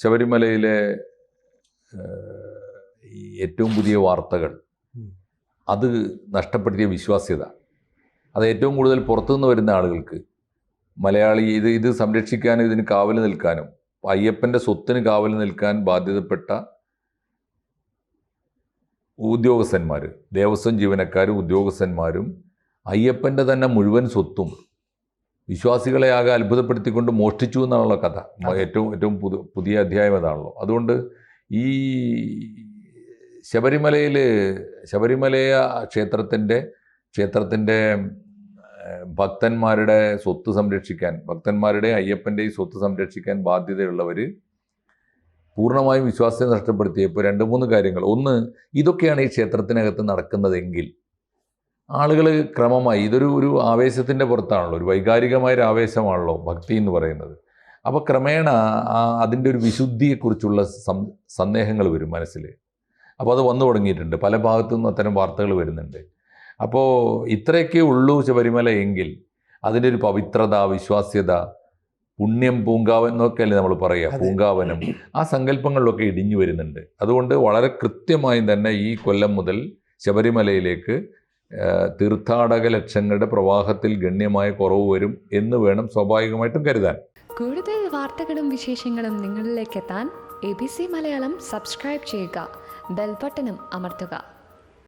ശബരിമലയിലെ ഈ ഏറ്റവും പുതിയ വാർത്തകൾ അത് നഷ്ടപ്പെടുത്തിയ വിശ്വാസ്യത, അത് ഏറ്റവും കൂടുതൽ പുറത്തുനിന്ന് വരുന്ന ആളുകൾക്ക് മലയാളി ഇത് സംരക്ഷിക്കാനും ഇതിന് കാവൽ നിൽക്കാനും അയ്യപ്പൻ്റെ സ്വത്തിന് കാവൽ നിൽക്കാൻ ബാധ്യതപ്പെട്ട ഉദ്യോഗസ്ഥന്മാർ, ദേവസ്വം ജീവനക്കാരും ഉദ്യോഗസ്ഥന്മാരും അയ്യപ്പൻ്റെ തന്നെ മുഴുവൻ സ്വത്തും വിശ്വാസികളെ ആകെ അത്ഭുതപ്പെടുത്തിക്കൊണ്ട് മോഷ്ടിച്ചു എന്നാണല്ലോ കഥ. ഏറ്റവും പുതിയ അധ്യായം അതാണല്ലോ. അതുകൊണ്ട് ഈ ശബരിമലയ ക്ഷേത്രത്തിൻ്റെ ഭക്തന്മാരുടെ സ്വത്ത് സംരക്ഷിക്കാൻ, ഭക്തന്മാരുടെ അയ്യപ്പൻ്റെ സ്വത്ത് സംരക്ഷിക്കാൻ ബാധ്യതയുള്ളവർ പൂർണ്ണമായും വിശ്വാസത്തെ നഷ്ടപ്പെടുത്തിയപ്പോൾ 2-3 കാര്യങ്ങൾ. ഒന്ന്, ഇതൊക്കെയാണ് ഈ ക്ഷേത്രത്തിനകത്ത് നടക്കുന്നതെങ്കിൽ ആളുകൾ ക്രമമായി, ഇതൊരു ആവേശത്തിൻ്റെ പുറത്താണല്ലോ, ഒരു വൈകാരികമായൊരു ആവേശമാണല്ലോ ഭക്തി എന്ന് പറയുന്നത്. അപ്പോൾ ക്രമേണ അതിൻ്റെ ഒരു വിശുദ്ധിയെക്കുറിച്ചുള്ള സന്ദേഹങ്ങൾ വരും മനസ്സിൽ. അപ്പോൾ അത് വന്നു തുടങ്ങിയിട്ടുണ്ട്, പല ഭാഗത്തു നിന്നും അത്തരം വാർത്തകൾ വരുന്നുണ്ട്. അപ്പോൾ ഇത്രയൊക്കെ ഉള്ളൂ ശബരിമല എങ്കിൽ അതിൻ്റെ ഒരു പവിത്രത, വിശ്വാസ്യത, പുണ്യം, പൂങ്കാവൻ എന്നൊക്കെയല്ലേ നമ്മൾ പറയുക, പൂങ്കാവനം, ആ സങ്കല്പങ്ങളിലൊക്കെ ഇടിഞ്ഞു വരുന്നുണ്ട്. അതുകൊണ്ട് വളരെ കൃത്യമായും തന്നെ ഈ കൊല്ലം മുതൽ ശബരിമലയിലേക്ക് തീർത്ഥാടക ലക്ഷങ്ങളുടെ പ്രവാഹത്തിൽ ഗണ്യമായ കുറവ് വരും എന്ന് വേണം സ്വാഭാവികമായിട്ടും കരുതാൻ. കൂടുതൽ വാർത്തകളും വിശേഷങ്ങളും നിങ്ങളിലേക്ക് എത്താൻ ABC മലയാളം സബ്സ്ക്രൈബ് ചെയ്യുക, ബെൽ ബട്ടണും അമർത്തുക.